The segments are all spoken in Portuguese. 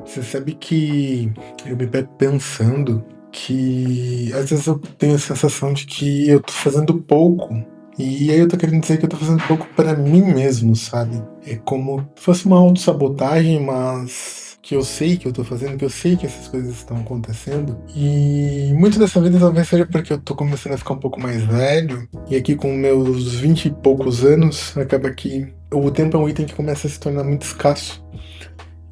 Você sabe que eu me pego pensando que às vezes eu tenho a sensação de que eu tô fazendo pouco. E aí eu tô querendo dizer que eu tô fazendo pouco pra mim mesmo, sabe? É como se fosse uma autossabotagem, mas que eu sei que eu tô fazendo, que eu sei que essas coisas estão acontecendo. E muito dessa vida talvez seja porque eu tô começando a ficar um pouco mais velho. E aqui com meus 20 e poucos anos, acaba que o tempo é um item que começa a se tornar muito escasso.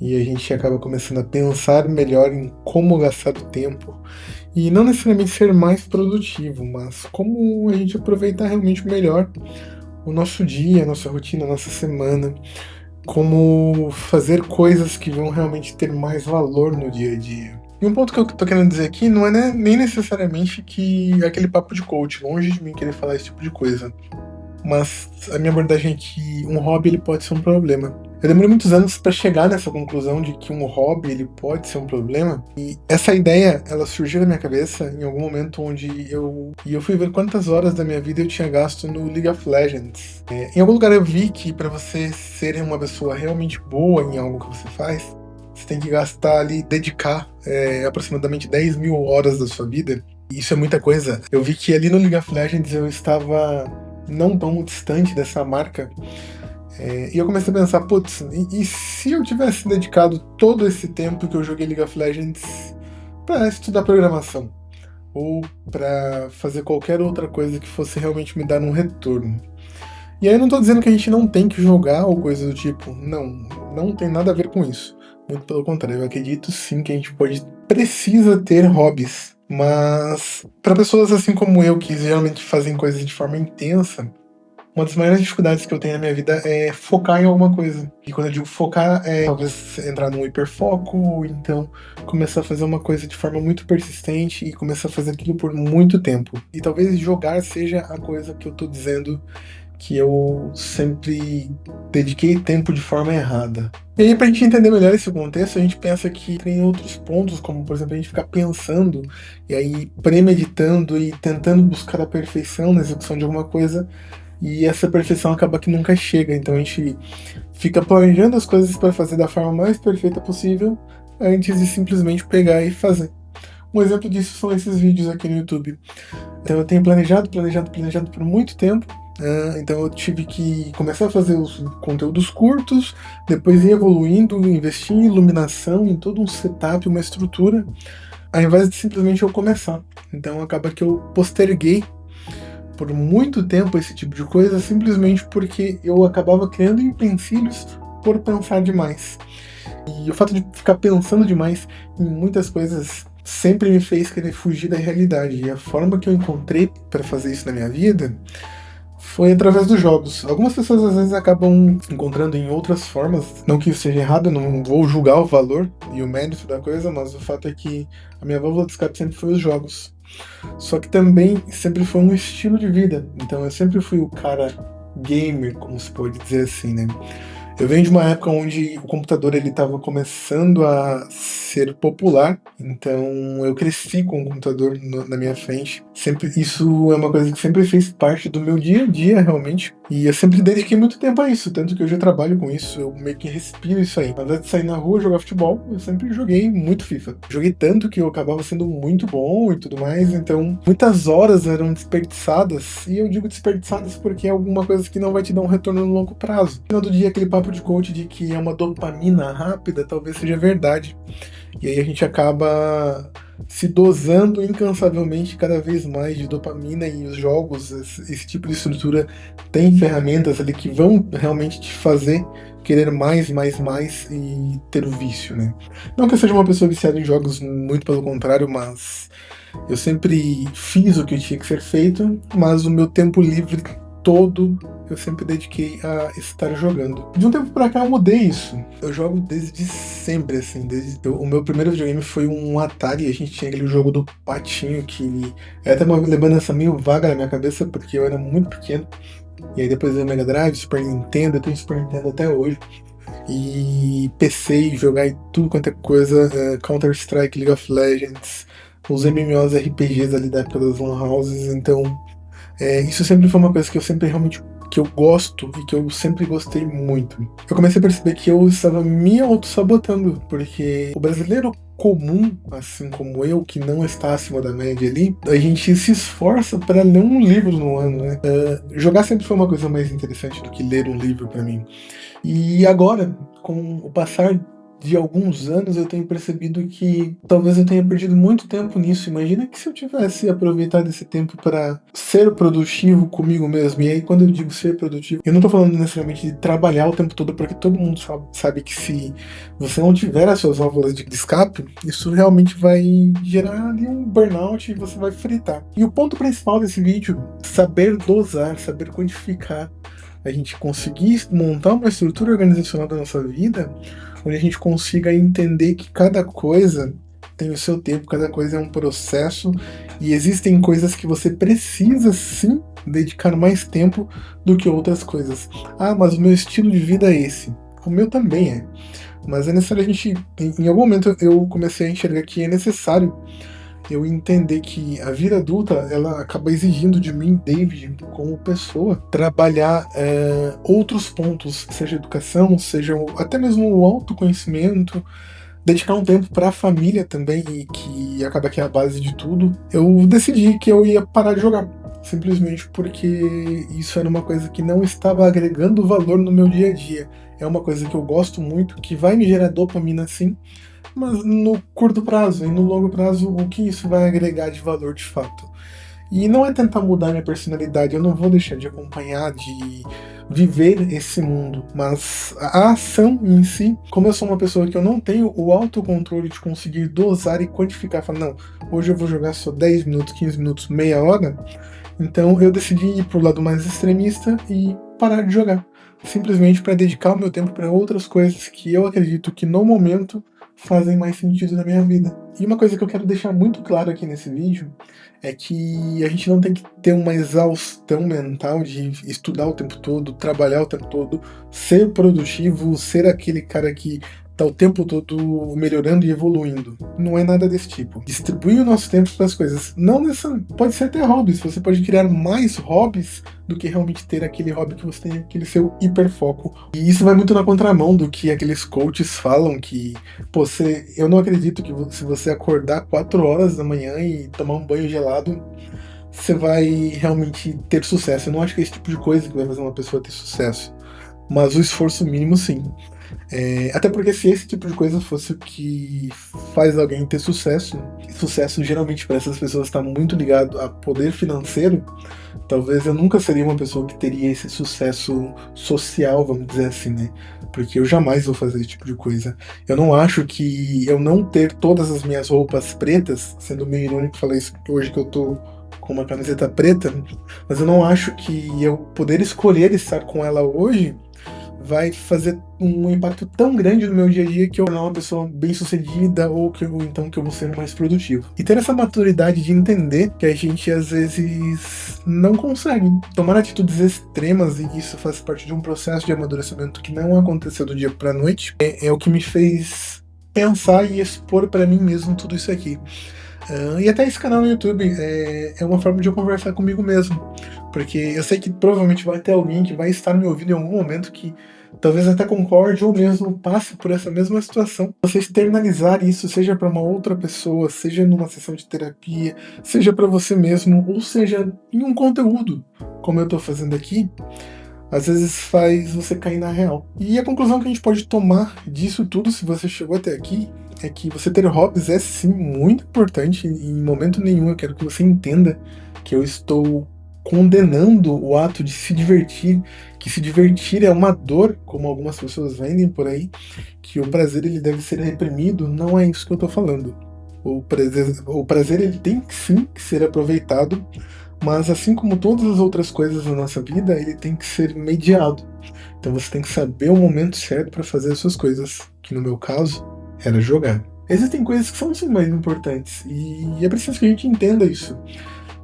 E a gente acaba começando a pensar melhor em como gastar o tempo. E não necessariamente ser mais produtivo, mas como a gente aproveitar realmente melhor o nosso dia, a nossa rotina, a nossa semana. Como fazer coisas que vão realmente ter mais valor no dia a dia. E um ponto que eu tô querendo dizer aqui não é nem necessariamente que aquele papo de coach, longe de mim querer falar esse tipo de coisa. Mas a minha abordagem é que um hobby ele pode ser um problema. Eu demorei muitos anos para chegar nessa conclusão de que um hobby ele pode ser um problema. E essa ideia ela surgiu na minha cabeça em algum momento onde eu fui ver quantas horas da minha vida eu tinha gasto no League of Legends. Em algum lugar eu vi que para você ser uma pessoa realmente boa em algo que você faz, você tem que gastar ali, dedicar aproximadamente 10 mil horas da sua vida. E isso é muita coisa. Eu vi que ali no League of Legends eu estava não tão distante dessa marca. E eu comecei a pensar, putz, e se eu tivesse dedicado todo esse tempo que eu joguei League of Legends para estudar programação? Ou para fazer qualquer outra coisa que fosse realmente me dar um retorno? E aí eu não tô dizendo que a gente não tem que jogar ou coisa do tipo. Não, não tem nada a ver com isso. Muito pelo contrário, eu acredito sim que a gente precisa ter hobbies. Mas para pessoas assim como eu, que geralmente fazem coisas de forma intensa, uma das maiores dificuldades que eu tenho na minha vida é focar em alguma coisa. E quando eu digo focar, é talvez entrar num hiperfoco, ou então começar a fazer uma coisa de forma muito persistente e começar a fazer aquilo por muito tempo. E talvez jogar seja a coisa que eu tô dizendo que eu sempre dediquei tempo de forma errada. E aí, pra gente entender melhor esse contexto, a gente pensa que tem outros pontos, como por exemplo, a gente ficar pensando e aí premeditando e tentando buscar a perfeição na execução de alguma coisa, e essa perfeição acaba que nunca chega. Então a gente fica planejando as coisas para fazer da forma mais perfeita possível antes de simplesmente pegar e fazer. Um exemplo disso são esses vídeos aqui no YouTube. Então eu tenho planejado por muito tempo. Então eu tive que começar a fazer os conteúdos curtos, depois ir evoluindo, investir em iluminação, em todo um setup, uma estrutura, ao invés de simplesmente eu começar. Então acaba que eu posterguei por muito tempo esse tipo de coisa simplesmente porque eu acabava criando empecilhos por pensar demais. E o fato de ficar pensando demais em muitas coisas sempre me fez querer fugir da realidade. E a forma que eu encontrei para fazer isso na minha vida foi através dos jogos. Algumas pessoas às vezes acabam encontrando em outras formas, não que isso seja errado, eu não vou julgar o valor e o mérito da coisa, mas o fato é que a minha válvula de escape sempre foi os jogos. Só que também sempre foi um estilo de vida. Então eu sempre fui o cara gamer, como se pode dizer assim, né? Eu venho de uma época onde o computador ele estava começando a ser popular, então eu cresci com o computador na minha frente. Sempre isso é uma coisa que sempre fez parte do meu dia a dia, realmente. E eu sempre dediquei muito tempo a isso, tanto que hoje eu trabalho com isso, eu meio que respiro isso aí. Ao invés de sair na rua jogar futebol, eu sempre joguei muito FIFA. Joguei tanto que eu acabava sendo muito bom e tudo mais, então muitas horas eram desperdiçadas, e eu digo desperdiçadas porque é alguma coisa que não vai te dar um retorno no longo prazo. No final do dia, aquele papo de coach de que é uma dopamina rápida, talvez seja verdade. E aí a gente acaba se dosando incansavelmente cada vez mais de dopamina, e os jogos, esse tipo de estrutura tem ferramentas ali que vão realmente te fazer querer mais, mais, mais e ter o vício, né? Não que eu seja uma pessoa viciada em jogos, muito pelo contrário, mas eu sempre fiz o que tinha que ser feito, mas o meu tempo livre todo eu sempre dediquei a estar jogando. De um tempo pra cá eu mudei isso. Eu jogo desde sempre, assim. O meu primeiro videogame foi um Atari. A gente tinha aquele jogo do patinho que é até uma lembrança meio vaga na minha cabeça, porque eu era muito pequeno. E aí depois veio o Mega Drive, Super Nintendo, eu tenho Super Nintendo até hoje. E PC, e jogar em tudo quanto é coisa, Counter-Strike, League of Legends, os MMOs RPGs ali da época das Lan Houses. Então, isso sempre foi uma coisa que eu sempre realmente que eu gosto e que eu sempre gostei muito. Eu comecei a perceber que eu estava me auto-sabotando, porque o brasileiro comum, assim como eu, que não está acima da média ali, a gente se esforça para ler um livro no ano, né? Jogar sempre foi uma coisa mais interessante do que ler um livro para mim. E agora, com o passar de alguns anos, eu tenho percebido que talvez eu tenha perdido muito tempo nisso. Imagina que se eu tivesse aproveitado esse tempo para ser produtivo comigo mesmo. E aí, quando eu digo ser produtivo, eu não tô falando necessariamente de trabalhar o tempo todo, porque todo mundo sabe que se você não tiver as suas válvulas de escape, isso realmente vai gerar ali um burnout e você vai fritar. E o ponto principal desse vídeo, saber dosar, saber quantificar, a gente conseguir montar uma estrutura organizacional da nossa vida, onde a gente consiga entender que cada coisa tem o seu tempo, cada coisa é um processo, e existem coisas que você precisa sim dedicar mais tempo do que outras coisas. Ah, mas o meu estilo de vida é esse. O meu também é. Mas é necessário a gente, em algum momento eu comecei a enxergar que é necessário eu entender que a vida adulta, ela acaba exigindo de mim, David, como pessoa, trabalhar outros pontos, seja educação, seja até mesmo o autoconhecimento, dedicar um tempo para a família também, e que acaba que é a base de tudo. Eu decidi que eu ia parar de jogar, simplesmente porque isso era uma coisa que não estava agregando valor no meu dia a dia. É uma coisa que eu gosto muito, que vai me gerar dopamina sim, mas no curto prazo e no longo prazo, o que isso vai agregar de valor de fato? E não é tentar mudar minha personalidade, eu não vou deixar de acompanhar, de viver esse mundo, mas a ação em si, como eu sou uma pessoa que eu não tenho o autocontrole de conseguir dosar e quantificar, falar, não, hoje eu vou jogar só 10 minutos, 15 minutos, meia hora, então eu decidi ir pro lado mais extremista e parar de jogar, simplesmente para dedicar o meu tempo para outras coisas que eu acredito que no momento fazem mais sentido na minha vida. E uma coisa que eu quero deixar muito claro aqui nesse vídeo é que a gente não tem que ter uma exaustão mental de estudar o tempo todo, trabalhar o tempo todo, ser produtivo, ser aquele cara que tá o tempo todo melhorando e evoluindo. Não é nada desse tipo. Distribuir o nosso tempo para as coisas. Não necessariamente. Pode ser até hobbies. Você pode criar mais hobbies do que realmente ter aquele hobby que você tem, aquele seu hiperfoco. E isso vai muito na contramão do que aqueles coaches falam que, pô, eu não acredito que se você acordar 4 horas da manhã e tomar um banho gelado, você vai realmente ter sucesso. Eu não acho que é esse tipo de coisa que vai fazer uma pessoa ter sucesso. Mas o esforço mínimo, sim. Até porque se esse tipo de coisa fosse o que faz alguém ter sucesso, sucesso geralmente para essas pessoas está muito ligado a poder financeiro, talvez eu nunca seria uma pessoa que teria esse sucesso social, vamos dizer assim, né? Porque eu jamais vou fazer esse tipo de coisa. Eu não acho que eu não ter todas as minhas roupas pretas, sendo meio irônico falar isso hoje que eu tô com uma camiseta preta, mas eu não acho que eu poder escolher estar com ela hoje vai fazer um impacto tão grande no meu dia a dia que eu vou ser uma pessoa bem sucedida ou então que eu vou ser mais produtivo. E ter essa maturidade de entender que a gente às vezes não consegue tomar atitudes extremas, e isso faz parte de um processo de amadurecimento que não aconteceu do dia pra noite, é o que me fez pensar e expor para mim mesmo tudo isso aqui. E até esse canal no YouTube é uma forma de eu conversar comigo mesmo, porque eu sei que provavelmente vai ter alguém que vai estar me ouvindo em algum momento que talvez até concorde ou mesmo passe por essa mesma situação. Você externalizar isso, seja para uma outra pessoa, seja numa sessão de terapia, seja para você mesmo, ou seja em um conteúdo, como eu estou fazendo aqui, às vezes faz você cair na real. E a conclusão que a gente pode tomar disso tudo, se você chegou até aqui, é que você ter hobbies é sim muito importante. Em momento nenhum eu quero que você entenda que eu estou condenando o ato de se divertir, que se divertir é uma dor, como algumas pessoas vendem por aí, que o prazer ele deve ser reprimido. Não é isso que eu estou falando. O prazer ele tem sim que ser aproveitado, mas assim como todas as outras coisas na nossa vida, ele tem que ser mediado. Então você tem que saber o momento certo para fazer as suas coisas, que no meu caso era jogar. Existem coisas que são sim mais importantes, e é preciso que a gente entenda isso.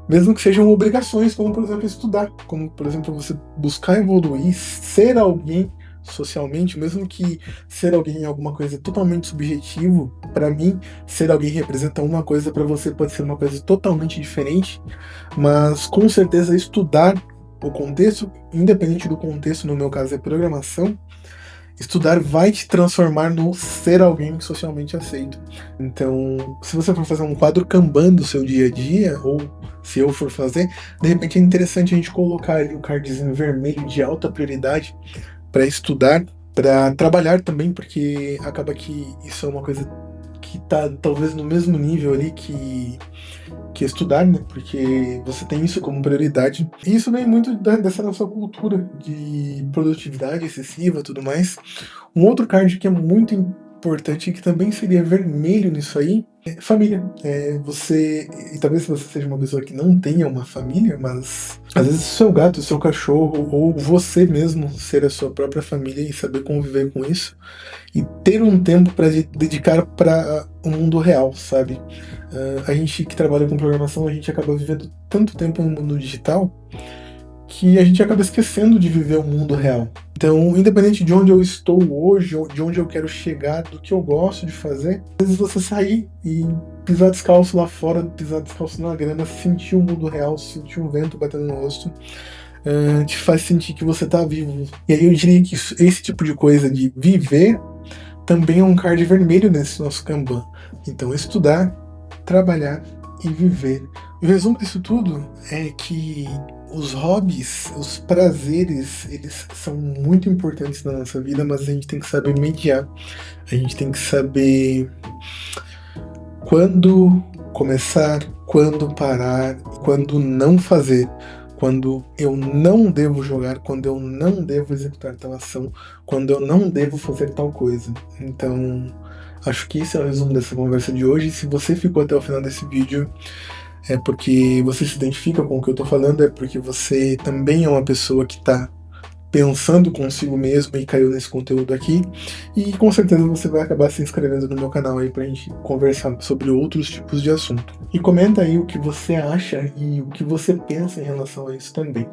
Mesmo que sejam obrigações, como por exemplo estudar, como por exemplo você buscar evoluir, ser alguém socialmente, mesmo que ser alguém é alguma coisa totalmente subjetivo, para mim, ser alguém representa uma coisa, para você pode ser uma coisa totalmente diferente, mas com certeza estudar o contexto, independente do contexto, no meu caso é programação, estudar vai te transformar no ser alguém socialmente aceito. Então, se você for fazer um quadro Kanban do seu dia a dia, ou se eu for fazer, de repente é interessante a gente colocar ali o cardzinho vermelho de alta prioridade para estudar, para trabalhar também, porque acaba que isso é uma coisa que tá talvez no mesmo nível ali que estudar, né? Porque você tem isso como prioridade. E isso vem muito dessa nossa cultura de produtividade excessiva e tudo mais. Um outro card que é muito importante e que também seria vermelho nisso aí é família. E talvez você seja uma pessoa que não tenha uma família, mas às vezes o seu gato, o seu cachorro, ou você mesmo ser a sua própria família e saber conviver com isso e ter um tempo para dedicar para o mundo real, sabe? A gente que trabalha com programação, a gente acaba vivendo tanto tempo no mundo digital que a gente acaba esquecendo de viver o mundo real. Então, independente de onde eu estou hoje, ou de onde eu quero chegar, do que eu gosto de fazer, às vezes você sair e pisar descalço lá fora, pisar descalço na grama, sentir o mundo real, sentir um vento batendo no rosto, te faz sentir que você tá vivo. E aí eu diria que esse tipo de coisa de viver também é um card vermelho nesse nosso Kanban. Então, estudar, trabalhar e viver. O resumo disso tudo é que os hobbies, os prazeres, eles são muito importantes na nossa vida, mas a gente tem que saber mediar. A gente tem que saber quando começar, quando parar, quando não fazer, quando eu não devo jogar, quando eu não devo executar tal ação, quando eu não devo fazer tal coisa. Então, acho que esse é o resumo dessa conversa de hoje. Se você ficou até o final desse vídeo, é porque você se identifica com o que eu tô falando, é porque você também é uma pessoa que tá pensando consigo mesmo e caiu nesse conteúdo aqui. E com certeza você vai acabar se inscrevendo no meu canal aí pra gente conversar sobre outros tipos de assunto. E comenta aí o que você acha e o que você pensa em relação a isso também.